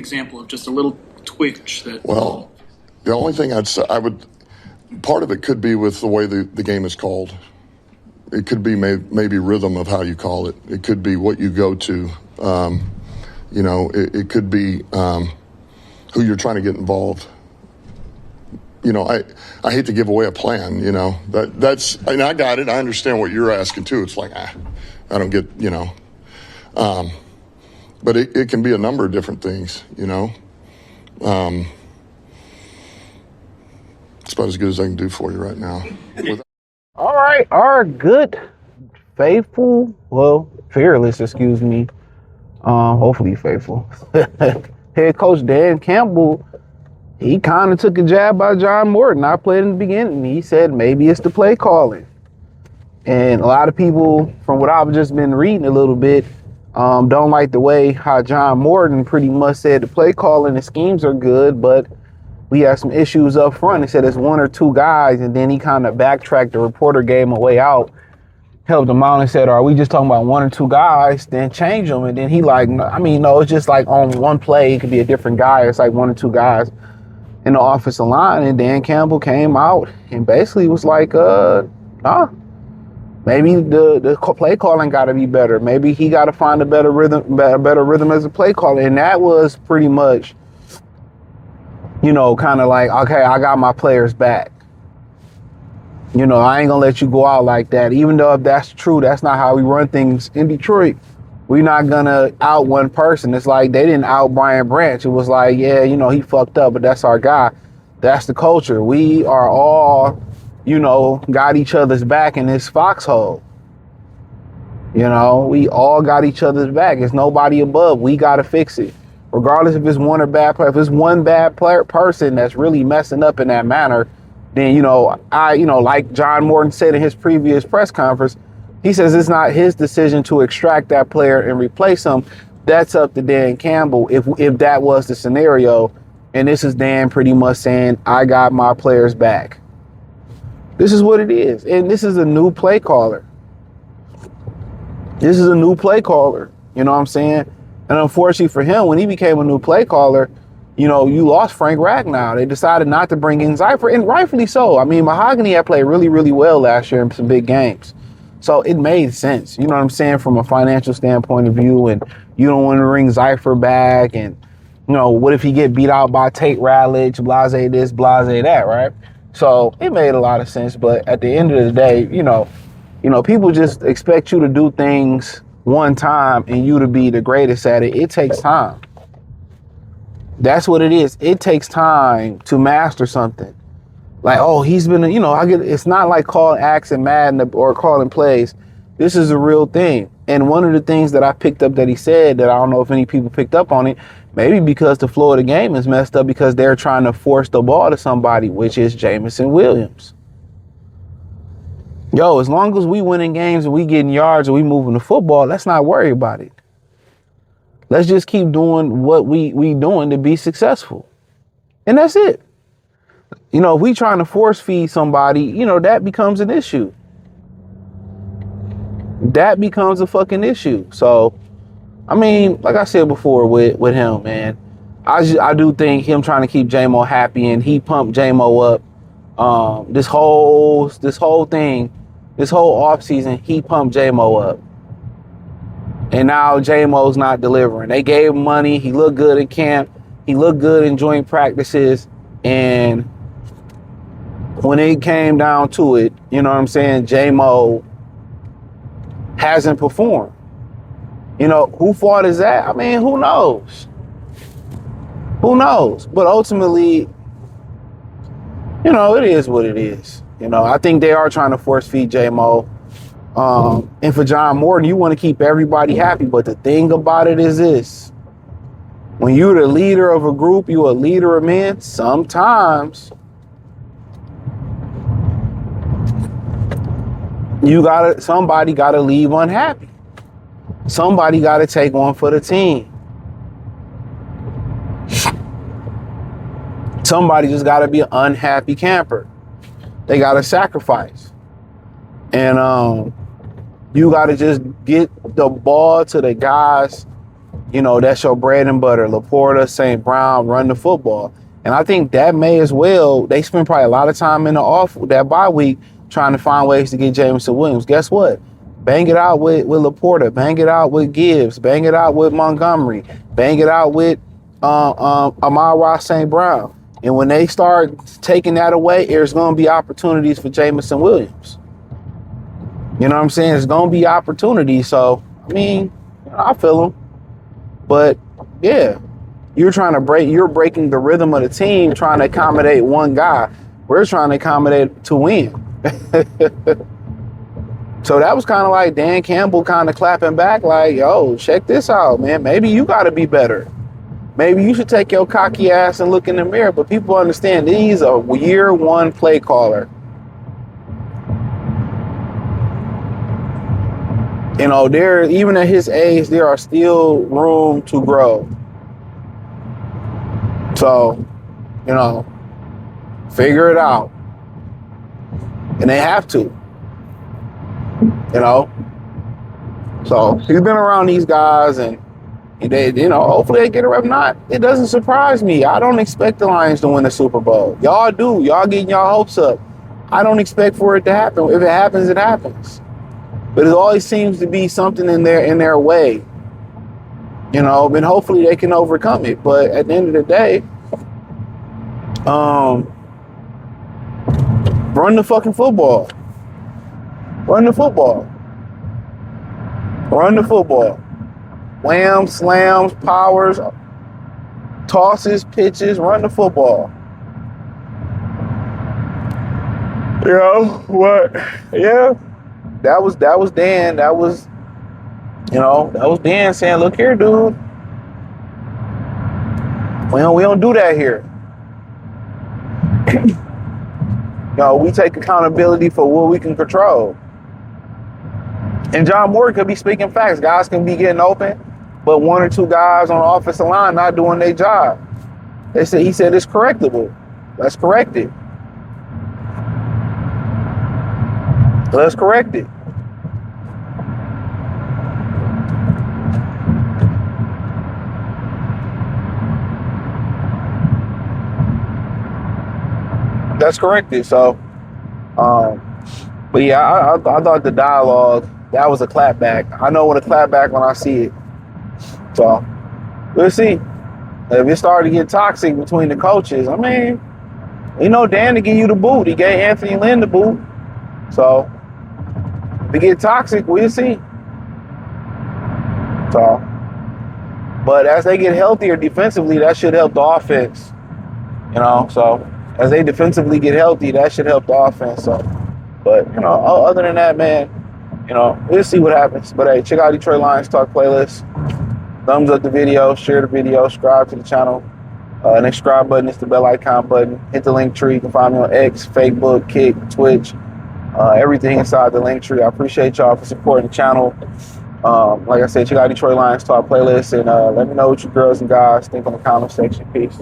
example of just a little twitch that? Well, the only thing I'd say, part of it could be with the way the game is called. It could be maybe rhythm of how you call it. It could be what you go to. It could be who you're trying to get involved. I hate to give away a plan, that's, and I got it. I understand what you're asking too. It's like, I don't get, but it can be a number of different things, it's about as good as I can do for you right now. All right, our good, faithful, fearless, excuse me. Hopefully faithful. Head coach Dan Campbell, he kind of took a jab by John Morton. I played in the beginning. He said maybe it's the play calling. And a lot of people, from what I've just been reading a little bit, don't like the way how John Morton pretty much said the play calling and schemes are good, but we have some issues up front. He said it's one or two guys, and then he kind of backtracked. The reporter gave him a way out, helped him out and said, are we just talking about one or two guys? Then change them. And then he no, it's just like on one play, it could be a different guy. It's like one or two guys in the offensive line. And Dan Campbell came out and basically was like, maybe the play calling got to be better. Maybe he got to find a better rhythm as a play caller. And that was pretty much, kind of like, okay, I got my players back. I ain't gonna let you go out like that. Even though if that's true, that's not how we run things in Detroit. We're not gonna out one person. It's like they didn't out Brian Branch. It was like, yeah, he fucked up, but that's our guy. That's the culture. We are all, got each other's back in this foxhole. We all got each other's back. It's nobody above. We gotta fix it. Regardless if it's one or bad player. If it's one bad person that's really messing up in that manner, then, like John Morton said in his previous press conference, he says it's not his decision to extract that player and replace him. That's up to Dan Campbell if that was the scenario. And this is Dan pretty much saying, I got my players back. This is what it is. And this is a new play caller. This is a new play caller. You know what I'm saying? And unfortunately for him, when he became a new play caller, you lost Frank Ragnow. They decided not to bring in Zyfer, and rightfully so. I mean, Mahogany had played really, really well last year in some big games. So it made sense, you know what I'm saying, from a financial standpoint of view. And you don't want to bring Zyfer back. And, what if he get beat out by Tate Ratledge, blase this, blase that, right? So it made a lot of sense. But at the end of the day, people just expect you to do things one time and you to be the greatest at it. It takes time. That's what it is. It takes time to master something. Like, he's been, it's not like calling acts and Madden or calling plays. This is a real thing. And one of the things that I picked up that he said that I don't know if any people picked up on it, maybe because the flow of the game is messed up because they're trying to force the ball to somebody, which is Jamison Williams. As long as we winning games and we getting yards and we moving the football, let's not worry about it. Let's just keep doing what we doing to be successful. And that's it. If we trying to force feed somebody, that becomes an issue. That becomes a fucking issue. So, like I said before with him, man, I do think him trying to keep J-Mo happy, and he pumped J-Mo up. This whole thing, this whole offseason, he pumped J-Mo up. And now J-Mo's not delivering. They gave him money. He looked good in camp. He looked good in joint practices. And when it came down to it, you know what I'm saying, J-Mo hasn't performed. Who fault is that? Who knows? Who knows? But ultimately, it is what it is. I think they are trying to force feed J-Mo. And for John Morton, you want to keep everybody happy. But the thing about it is this. When you're the leader of a group, you're a leader of men, sometimes somebody gotta leave unhappy. Somebody gotta take one for the team. Somebody just gotta be an unhappy camper. They gotta sacrifice. And you gotta just get the ball to the guys you know, that's your bread and butter. Laporta, St. Brown, run the football. And I think that may as well, they spend probably a lot of time in the off that bye week trying to find ways to get Jameson Williams. Guess what? Bang it out with Laporta. Bang it out with Gibbs. Bang it out with Montgomery. Bang it out with Amon-Ra St. Brown. And when they start taking that away, there's going to be opportunities for Jameson Williams. You know what I'm saying? There's going to be opportunities. So, I mean, I feel him. But, yeah, you're breaking the rhythm of the team, trying to accommodate one guy. We're trying to accommodate to win. So that was kind of like Dan Campbell kind of clapping back like, yo, check this out, man. Maybe you got to be better. Maybe you should take your cocky ass and look in the mirror. But people understand he's a year one play caller. You know, even at his age, there are still room to grow. So, you know, figure it out. And they have to. You know? So, he's been around these guys and they, you know, hopefully they get a rep. Not, it doesn't surprise me. I don't expect the Lions to win the Super Bowl. Y'all do. Y'all getting y'all hopes up. I don't expect for it to happen. If it happens, it happens. But it always seems to be something in their way. You know, and hopefully they can overcome it. But at the end of the day, run the fucking football. Run the football. Run the football. Whams, slams, powers, tosses, pitches, run the football. You know what? Yeah. That was Dan. That was Dan saying, look here, dude. We don't do that here. We take accountability for what we can control. And John Morgan could be speaking facts. Guys can be getting open, but one or two guys on the offensive line not doing their job. He said it's correctable. Let's correct it. Let's correct it. That's corrected. So, but yeah, I thought the dialogue, that was a clapback. I know what a clapback when I see it. So, we'll see. If it started to get toxic between the coaches, I mean, you know, Dan to give you the boot. He gave Anthony Lynn the boot. So, if it get toxic, we'll see. So, but as they get healthier defensively, that should help the offense. You know, so as they defensively get healthy, that should help the offense. So, but, you know, other than that, man, you know, we'll see what happens. But hey, check out Detroit Lions Talk playlist. Thumbs up the video, share the video, subscribe to the channel. Next subscribe button is the bell icon button. Hit the link tree. You can find me on X, Facebook, Kick, Twitch, everything inside the link tree. I appreciate y'all for supporting the channel. Like I said, check out Detroit Lions Talk playlist and let me know what you girls and guys think in the comment section. Peace.